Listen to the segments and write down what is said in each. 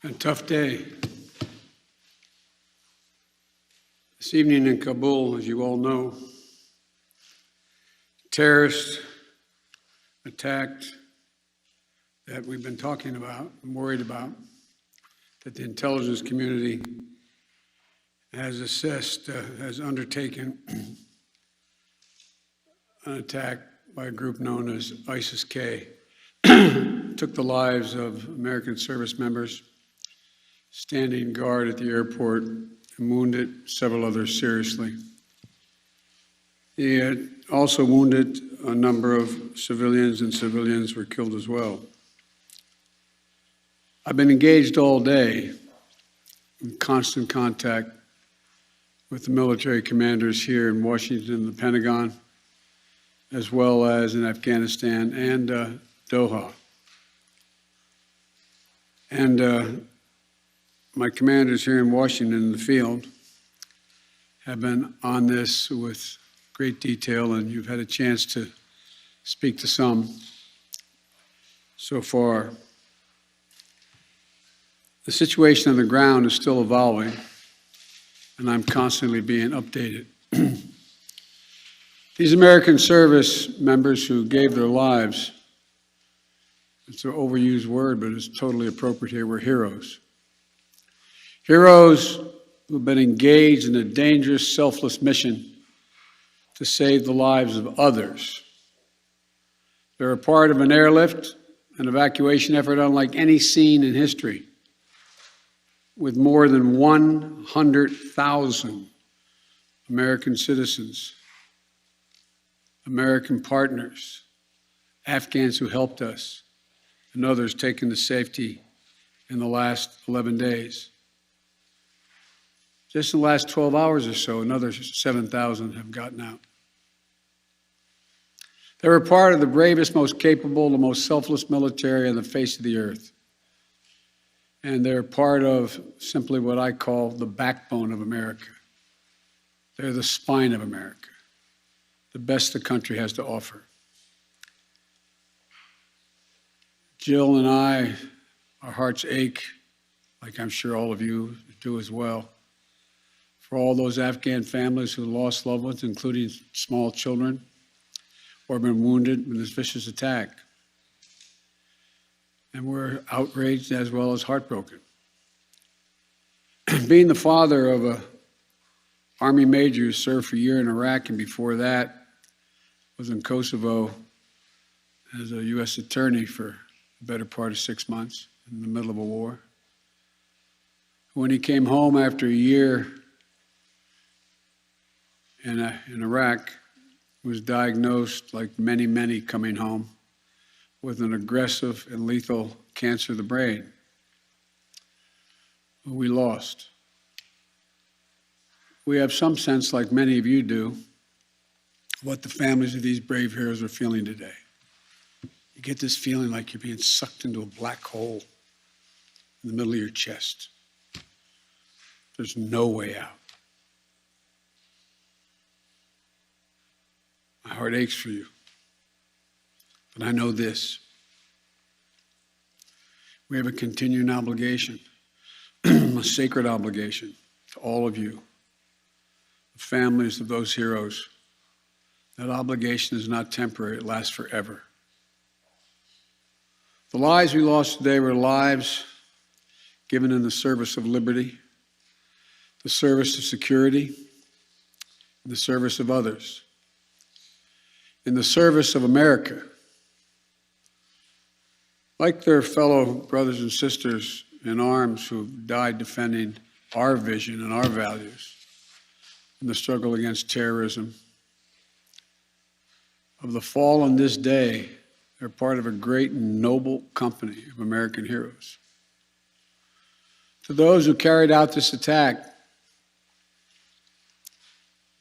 A tough day. This evening in Kabul, as you all know, terrorists attacked that we've been talking about and worried about, that the intelligence community has assessed, has undertaken an attack by a group known as ISIS-K. Took the lives of American service members, standing guard at the airport, and wounded several others seriously. He had also wounded a number of civilians, and civilians were killed as well. I've been engaged all day in constant contact with the military commanders here in Washington and the Pentagon, as well as in Afghanistan and Doha. And my commanders here in Washington in the field have been on this with great detail, and you've had a chance to speak to some so far. The situation on the ground is still evolving, and I'm constantly being updated. These American service members who gave their lives, it's an overused word, but it's totally appropriate here, were heroes. Heroes who've been engaged in a dangerous, selfless mission to save the lives of others. They're a part of an airlift, an evacuation effort unlike any seen in history, with more than 100,000 American citizens, American partners, Afghans who helped us, and others taken to safety in the last 11 days. Just in the last 12 hours or so, another 7,000 have gotten out. They were part of the bravest, most capable, the most selfless military on the face of the earth. And they're part of simply what I call the backbone of America. They're the spine of America, the best the country has to offer. Jill and I, our hearts ache, like I'm sure all of you do as well, for all those Afghan families who lost loved ones, including small children, or been wounded in this vicious attack. And we're outraged as well as heartbroken. Being the father of an Army major who served for a year in Iraq, and before that was in Kosovo as a U.S. attorney for the better part of 6 months in the middle of a war. When he came home after a year in Iraq, was diagnosed, like many, many coming home, with an aggressive and lethal cancer of the brain. We lost. We have some sense, like many of you do, what the families of these brave heroes are feeling today. You get this feeling like you're being sucked into a black hole in the middle of your chest. There's no way out. My heart aches for you. But I know this. We have a continuing obligation, a sacred obligation to all of you, the families of those heroes. That obligation is not temporary, it lasts forever. The lives we lost today were lives given in the service of liberty, the service of security, and the service of others, in the service of America. Like their fellow brothers and sisters in arms who died defending our vision and our values in the struggle against terrorism, of the fallen this day, they're part of a great and noble company of American heroes. To those who carried out this attack,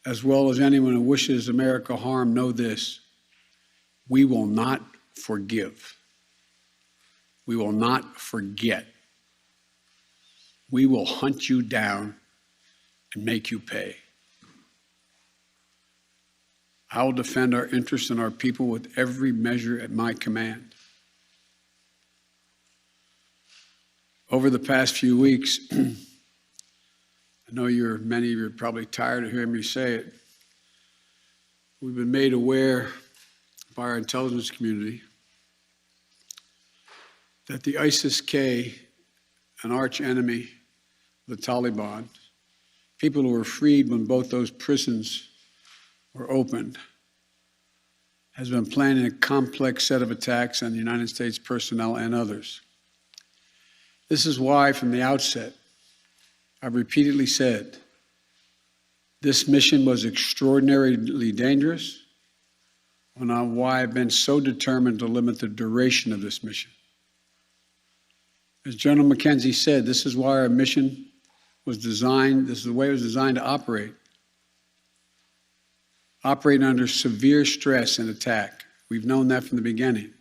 as well as anyone who wishes America harm, know this: we will not forgive. We will not forget. We will hunt you down and make you pay. I will defend our interests and our people with every measure at my command. Over the past few weeks, I know many of you are probably tired of hearing me say it. We've been made aware by our intelligence community that the ISIS-K, an arch enemy of the Taliban, people who were freed when both those prisons were opened, has been planning a complex set of attacks on the United States personnel and others. This is why, from the outset, I've repeatedly said this mission was extraordinarily dangerous, and why I've been so determined to limit the duration of this mission. As General McKenzie said, this is why our mission was designed, this is the way it was designed to operate under severe stress and attack. We've known that from the beginning.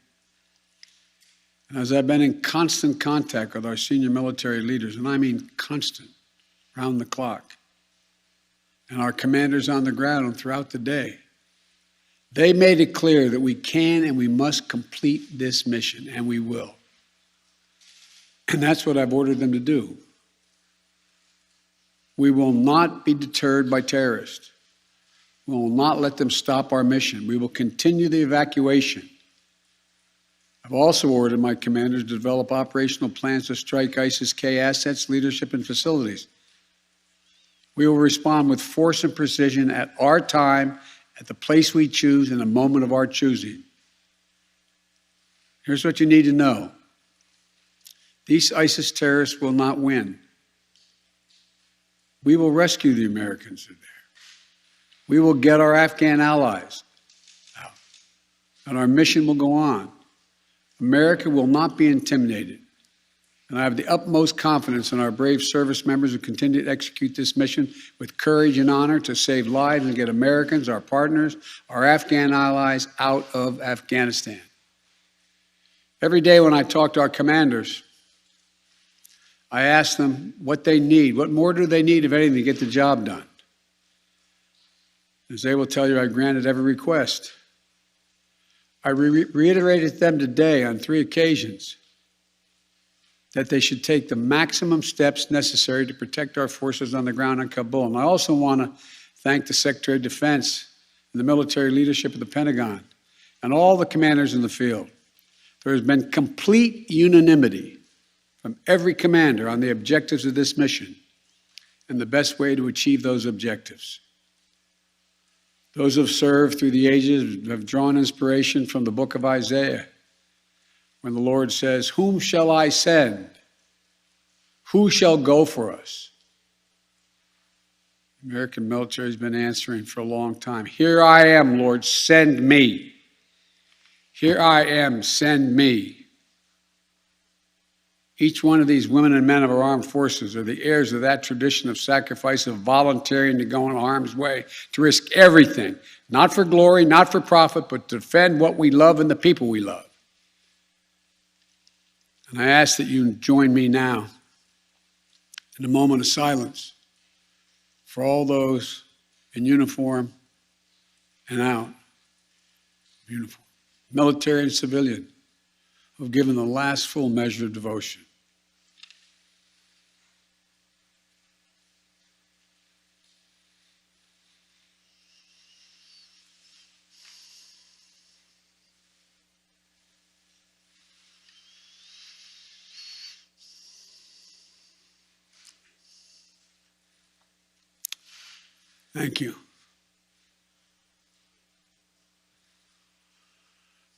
And as I've been in constant contact with our senior military leaders, and I mean constant, round the clock, and our commanders on the ground and throughout the day, they made it clear that we can and we must complete this mission, and we will. And that's what I've ordered them to do. We will not be deterred by terrorists. We will not let them stop our mission. We will continue the evacuation. I've also ordered my commanders to develop operational plans to strike ISIS-K assets, leadership, and facilities. We will respond with force and precision at our time, at the place we choose, in a moment of our choosing. Here's what you need to know. These ISIS terrorists will not win. We will rescue the Americans who are there. We will get our Afghan allies out, and our mission will go on. America will not be intimidated, and I have the utmost confidence in our brave service members who continue to execute this mission with courage and honor to save lives and get Americans, our partners, our Afghan allies out of Afghanistan. Every day when I talk to our commanders, I ask them what they need. What more do they need, if anything, to get the job done? As they will tell you, I granted every request. I reiterated to them today on 3 occasions that they should take the maximum steps necessary to protect our forces on the ground in Kabul. And I also want to thank the Secretary of Defense and the military leadership of the Pentagon and all the commanders in the field. There has been complete unanimity from every commander on the objectives of this mission and the best way to achieve those objectives. Those who have served through the ages have drawn inspiration from the book of Isaiah, when the Lord says, "Whom shall I send? Who shall go for us?" The American military has been answering for a long time. "Here I am, Lord, send me. Here I am, send me." Each one of these women and men of our armed forces are the heirs of that tradition of sacrifice, of volunteering to go in harm's way, to risk everything, not for glory, not for profit, but to defend what we love and the people we love. And I ask that you join me now in a moment of silence for all those in uniform and out of uniform, military and civilian, who have given the last full measure of devotion. Thank you.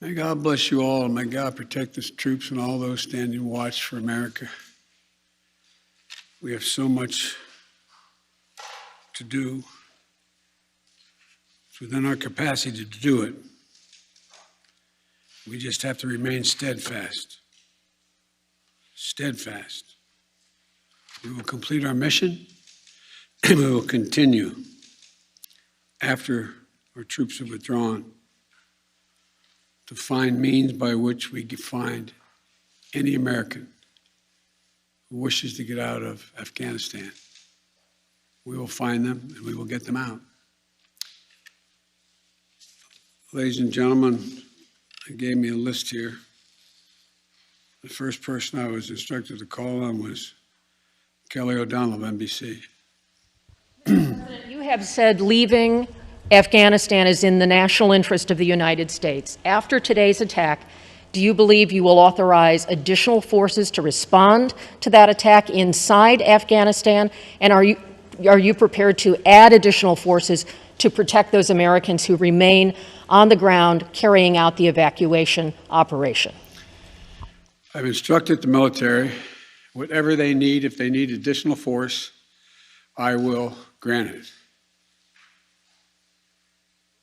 May God bless you all, and may God protect the troops and all those standing watch for America. We have so much to do. It's within our capacity to do it. We just have to remain steadfast. Steadfast. We will complete our mission, and we will continue after our troops have withdrawn to find means by which we can find any American who wishes to get out of Afghanistan. We will find them and we will get them out. Ladies and gentlemen, they gave me a list here. The first person I was instructed to call on was Kelly O'Donnell of NBC. You have said leaving Afghanistan is in the national interest of the United States. After today's attack, do you believe you will authorize additional forces to respond to that attack inside Afghanistan? And are you prepared to add additional forces to protect those Americans who remain on the ground carrying out the evacuation operation? I've instructed the military, whatever they need, if they need additional force, I will grant it.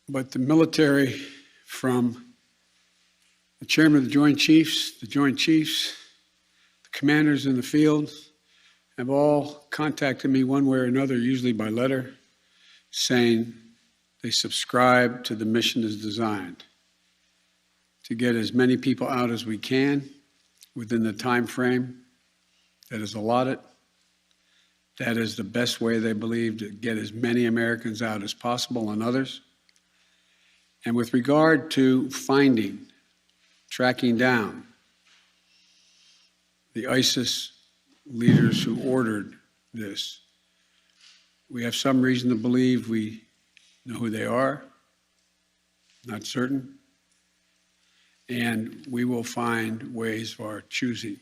But the military, from the chairman of the Joint Chiefs, the commanders in the field, have all contacted me one way or another, usually by letter, saying they subscribe to the mission as designed to get as many people out as we can within the time frame that is allotted. That is the best way, they believe, to get as many Americans out as possible and others. And with regard to finding, tracking down the ISIS leaders who ordered this, we have some reason to believe we know who they are, not certain, and we will find ways of our choosing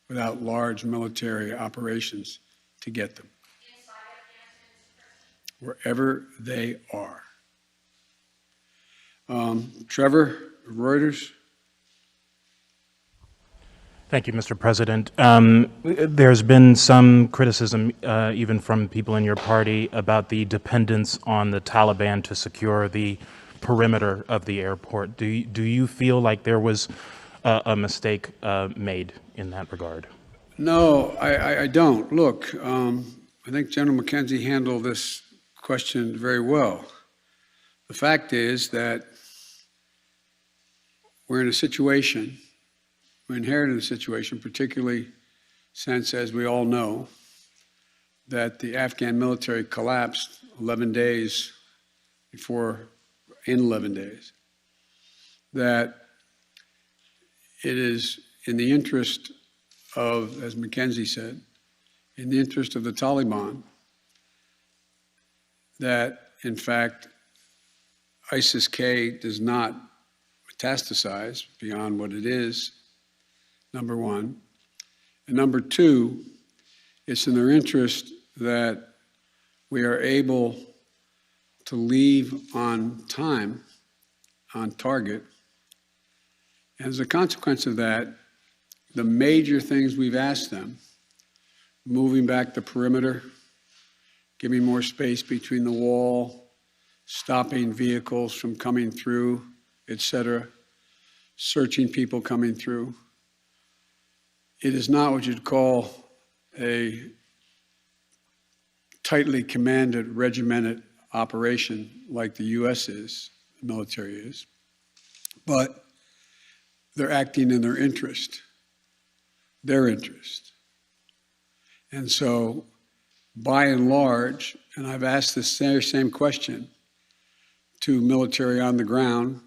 without large military operations to get them wherever they are. Trevor, Reuters. Thank you, Mr. President. There's been some criticism, even from people in your party, about the dependence on the Taliban to secure the perimeter of the airport. Do you feel like there was a mistake made in that regard? No, I don't. Look, I think General McKenzie handled this question very well. The fact is that we're in a situation, we inherited a situation, particularly since, as we all know, that the Afghan military collapsed 11 days before, in 11 days, that it is in the interest of, as McKenzie said, in the interest of the Taliban, that in fact ISIS-K does not metastasize beyond what it is, number one. And number two, it's in their interest that we are able to leave on time, on target. And as a consequence of that, the major things we've asked them, moving back the perimeter, giving more space between the wall, stopping vehicles from coming through, etc., searching people coming through. It is not what you'd call a tightly commanded, regimented operation like the U.S. is, the military is, but they're acting in their interest. And so, by and large, and I've asked this same question to military on the ground,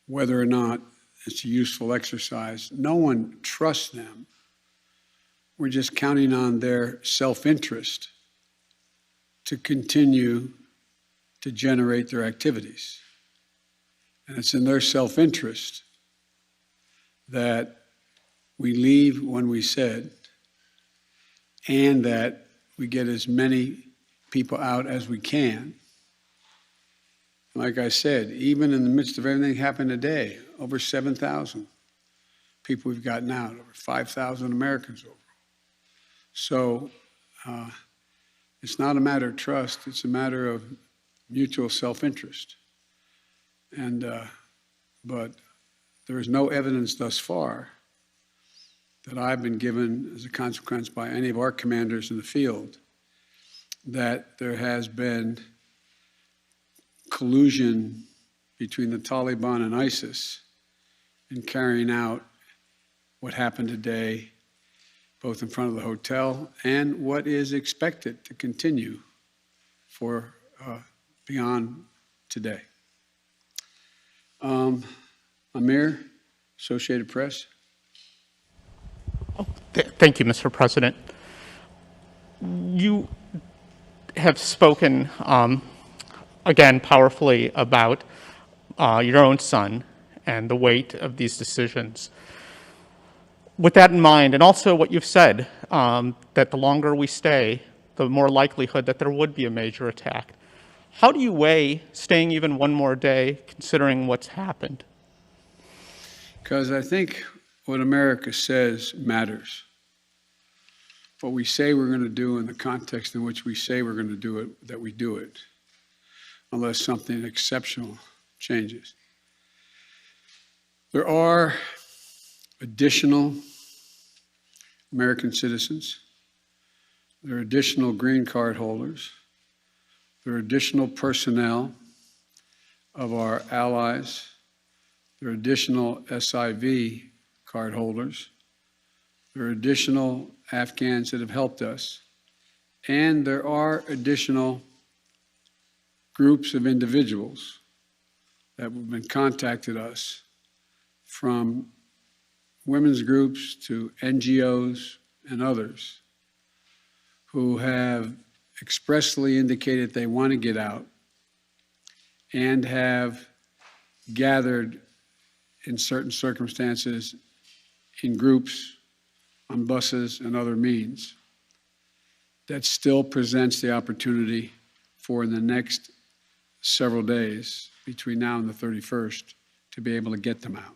whether or not it's a useful exercise. No one trusts them. We're just counting on their self-interest to continue to generate their activities. And it's in their self-interest that we leave when we said, and that we get as many people out as we can. Like I said, even in the midst of everything happened today, over 7,000 people we've gotten out, over 5,000 Americans overall. So it's not a matter of trust, it's a matter of mutual self-interest. And, but there is no evidence thus far that I've been given as a consequence by any of our commanders in the field that there has been collusion between the Taliban and ISIS in carrying out what happened today, both in front of the hotel and what is expected to continue for beyond today. Amir, Associated Press. Thank you, Mr. President. You have spoken, again, powerfully about your own son and the weight of these decisions. With that in mind, and also what you've said, that the longer we stay, the more likelihood that there would be a major attack. How do you weigh staying even one more day, considering what's happened? Because I think what America says matters. What we say we're going to do in the context in which we say we're going to do it, that we do it, unless something exceptional changes. There are additional American citizens. There are additional green card holders. There are additional personnel of our allies. There are additional SIV card holders. There are additional Afghans that have helped us. And there are additional groups of individuals that have been contacted us, from women's groups to NGOs and others, who have expressly indicated they want to get out and have gathered in certain circumstances in groups, on buses and other means. That still presents the opportunity for, in the next several days between now and the 31st, to be able to get them out.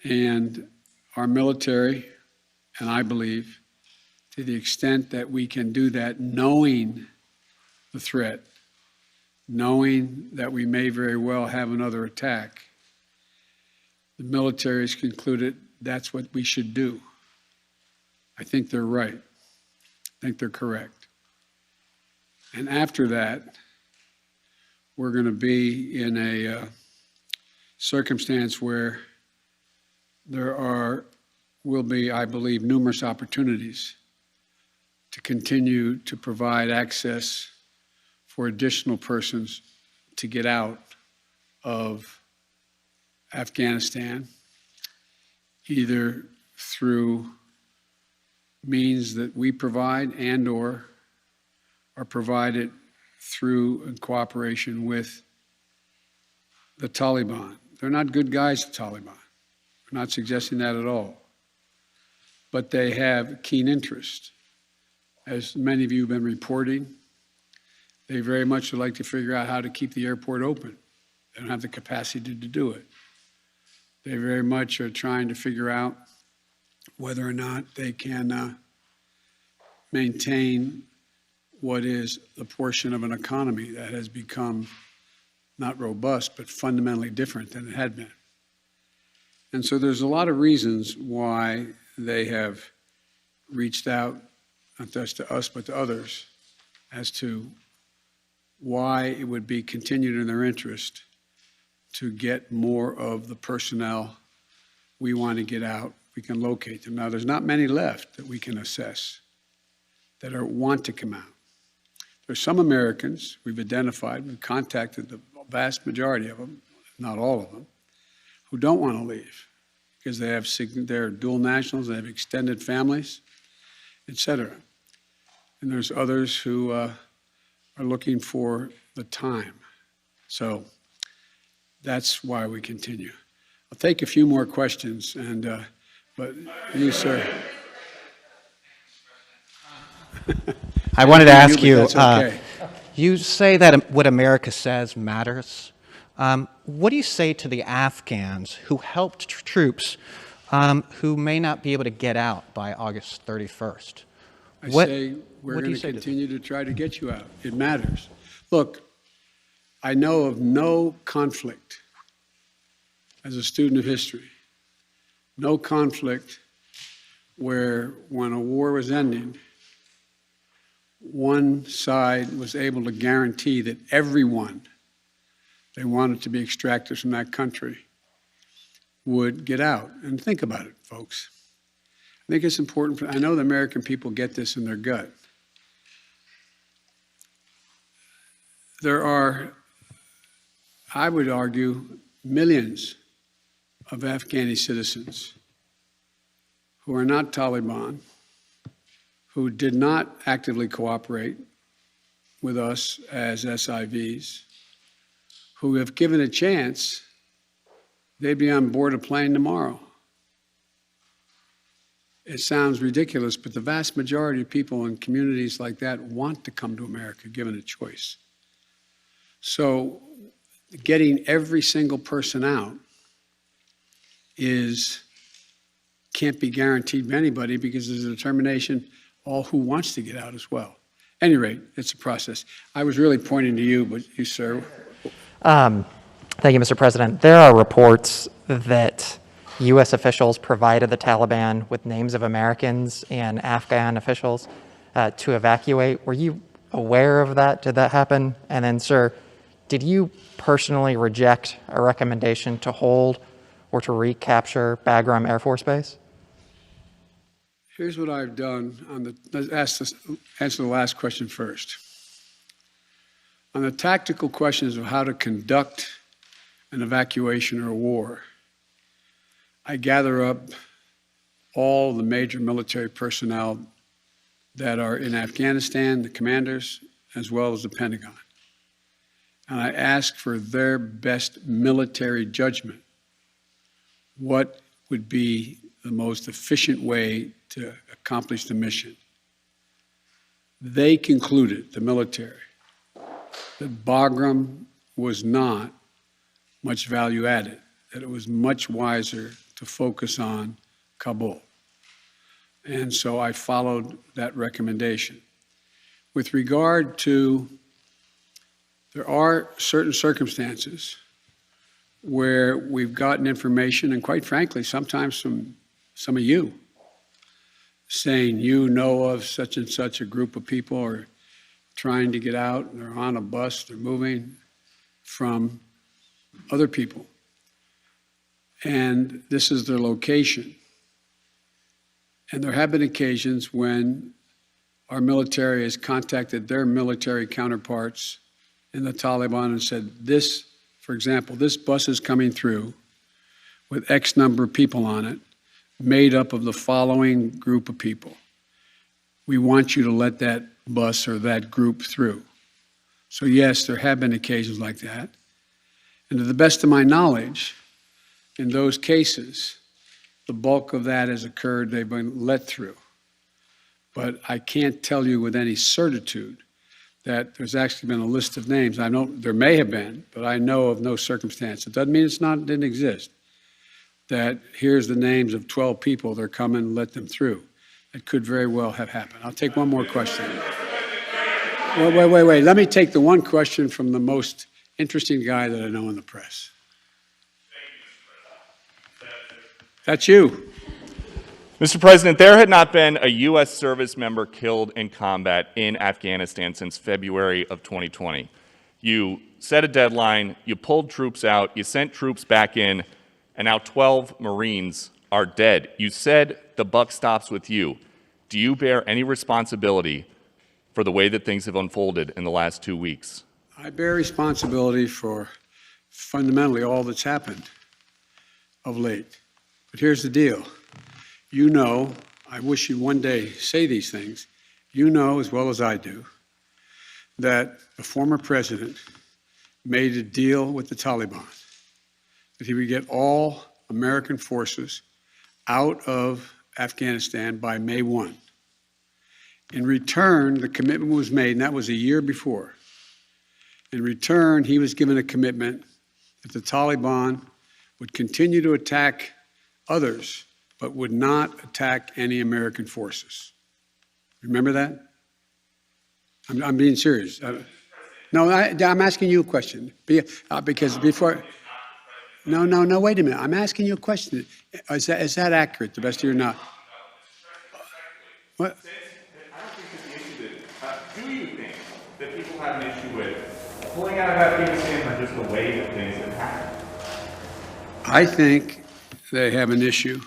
And our military, and I believe, to the extent that we can do that, knowing the threat, knowing that we may very well have another attack, the military has concluded that's what we should do. I think they're right. I think they're correct. And after that, we're going to be in a circumstance where will be, I believe, numerous opportunities to continue to provide access for additional persons to get out of Afghanistan, either through means that we provide and or are provided through in cooperation with the Taliban. They're not good guys, the Taliban. We're not suggesting that at all. But they have keen interest. As many of you have been reporting, they very much would like to figure out how to keep the airport open. They don't have the capacity to do it. They very much are trying to figure out whether or not they can maintain what is the portion of an economy that has become not robust, but fundamentally different than it had been. And so there's a lot of reasons why they have reached out, not just to us, but to others, as to why it would be continued in their interest to get more of the personnel we want to get out. We can locate them. Now, there's not many left that we can assess that want to come out. There's some Americans we've identified, we've contacted the vast majority of them, not all of them, who don't want to leave because they're dual nationals, they have extended families, et cetera. And there's others who are looking for the time. So that's why we continue. I'll take a few more questions, but you, sir. I wanted to ask you, That's okay. you say that what America says matters. What do you say to the Afghans who helped troops who may not be able to get out by August 31st? I say we're going to continue to try to get you out. It matters. Look, I know of no conflict, as a student of history, no conflict where when a war was ending, one side was able to guarantee that everyone they wanted to be extracted from that country would get out. And think about it, folks. I think it's important. I know the American people get this in their gut. There are, I would argue, millions of Afghani citizens who are not Taliban, who did not actively cooperate with us as SIVs, who, if given a chance, they'd be on board a plane tomorrow. It sounds ridiculous, but the vast majority of people in communities like that want to come to America, given a choice. So getting every single person out can't be guaranteed by anybody, because there's a determination all who wants to get out as well. At any rate, it's a process. I was really pointing to you, but you, sir. Thank you, Mr. President. There are reports that U.S. officials provided the Taliban with names of Americans and Afghan officials to evacuate. Were you aware of that? Did that happen? And then, sir, did you personally reject a recommendation to hold or to recapture Bagram Air Force Base? Here's what I've done let's answer the last question first. On the tactical questions of how to conduct an evacuation or a war, I gather up all the major military personnel that are in Afghanistan, the commanders, as well as the Pentagon. And I ask for their best military judgment. What would be the most efficient way to accomplish the mission? They concluded, the military, that Bagram was not much value added, that it was much wiser to focus on Kabul. And so I followed that recommendation. With regard to, there are certain circumstances where we've gotten information, and quite frankly, sometimes from some of you, saying you know of such and such a group of people are trying to get out, and they're on a bus, they're moving from other people. And this is their location. And there have been occasions when our military has contacted their military counterparts in the Taliban and said, this, for example, this bus is coming through with X number of people on it, made up of the following group of people. We want you to let that bus or that group through. So yes, there have been occasions like that. And to the best of my knowledge, in those cases, the bulk of that has occurred, they've been let through. But I can't tell you with any certitude that there's actually been a list of names. I know there may have been, but I know of no circumstance. It doesn't mean it didn't exist. That here's the names of 12 people, they're coming, let them through. It could very well have happened. I'll take one more question. Wait. Let me take the one question from the most interesting guy that I know in the press. That's you. Mr. President, there had not been a U.S. service member killed in combat in Afghanistan since February of 2020. You set a deadline, you pulled troops out, you sent troops back in, and now 12 Marines are dead. You said the buck stops with you. Do you bear any responsibility for the way that things have unfolded in the last 2 weeks? I bear responsibility for fundamentally all that's happened of late. But here's the deal. You know, I wish you'd one day say these things. You know as well as I do that the former president made a deal with the Taliban that he would get all American forces out of Afghanistan by May 1. In return, the commitment was made, and that was a year before. In return, he was given a commitment that the Taliban would continue to attack others, but would not attack any American forces. Remember that? I'm being serious. No, I'm asking you a question. Because before... No, wait a minute. I'm asking you a question. Is that accurate, the best of your knowledge? What? I don't think it's the issue that, do you think that people have an issue with pulling out of Afghanistan or just the way that things have happened? I think they have an issue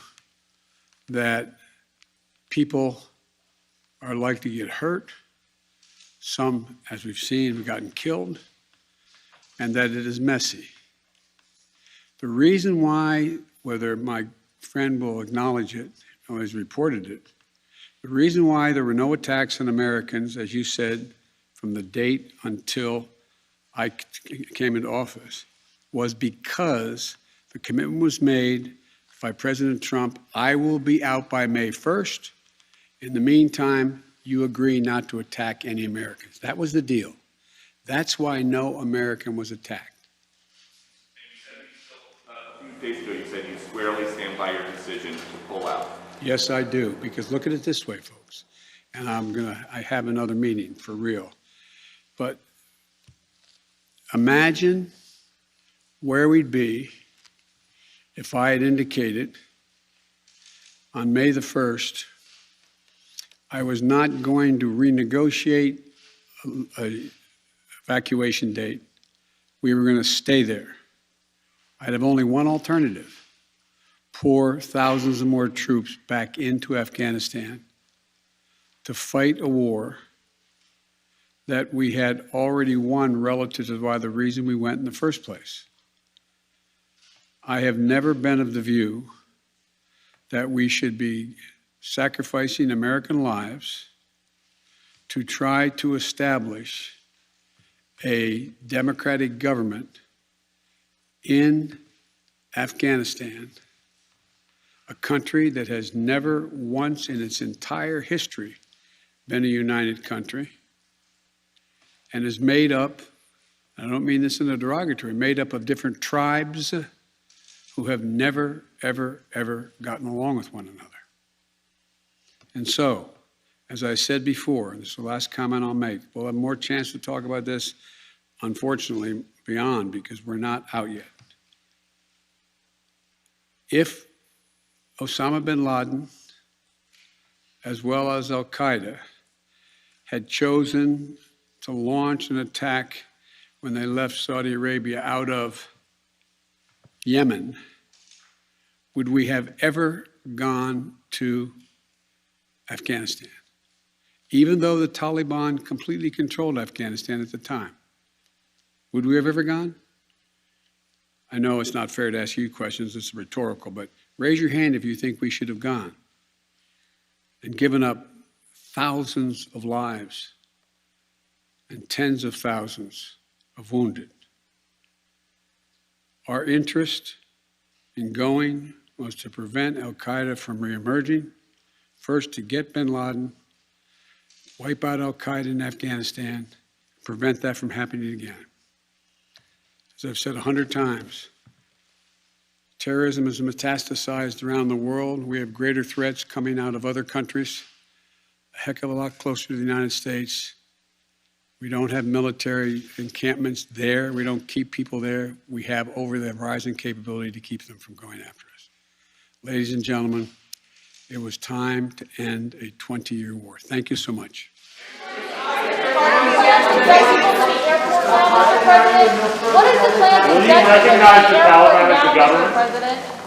that people are likely to get hurt. Some, as we've seen, have gotten killed, and that it is messy. The reason why, whether my friend will acknowledge it always reported it. The reason why there were no attacks on Americans, as you said, from the date until I came into office, was because the commitment was made by President Trump, I will be out by May 1st. In the meantime, you agree not to attack any Americans. That was the deal. That's why no American was attacked. A few days ago, you said you squarely stand by your decision to pull out. Yes, I do, because look at it this way, folks, and I have another meeting for real. But imagine where we'd be if I had indicated on May the 1st, I was not going to renegotiate an evacuation date. We were going to stay there. I'd have only one alternative: pour thousands of more troops back into Afghanistan to fight a war that we had already won relative to why the reason we went in the first place. I have never been of the view that we should be sacrificing American lives to try to establish a democratic government in Afghanistan, a country that has never once in its entire history been a united country and is made up, I don't mean this in a derogatory, made up of different tribes who have never, ever, ever gotten along with one another. And so, as I said before, and this is the last comment I'll make, we'll have more chance to talk about this, unfortunately, beyond, because we're not out yet. If Osama bin Laden, as well as al-Qaeda, had chosen to launch an attack when they left Saudi Arabia out of Yemen, would we have ever gone to Afghanistan? Even though the Taliban completely controlled Afghanistan at the time, would we have ever gone? I know it's not fair to ask you questions, it's rhetorical, but raise your hand if you think we should have gone and given up thousands of lives and tens of thousands of wounded. Our interest in going was to prevent al-Qaeda from reemerging, first to get bin Laden, wipe out al-Qaeda in Afghanistan, prevent that from happening again. As I've said 100 times, terrorism is metastasized around the world. We have greater threats coming out of other countries, a heck of a lot closer to the United States. We don't have military encampments there. We don't keep people there. We have over-the-horizon capability to keep them from going after us. Ladies and gentlemen, it was time to end a 20-year war. Thank you so much. What is the plan to Will you recognize the Taliban as the government? President?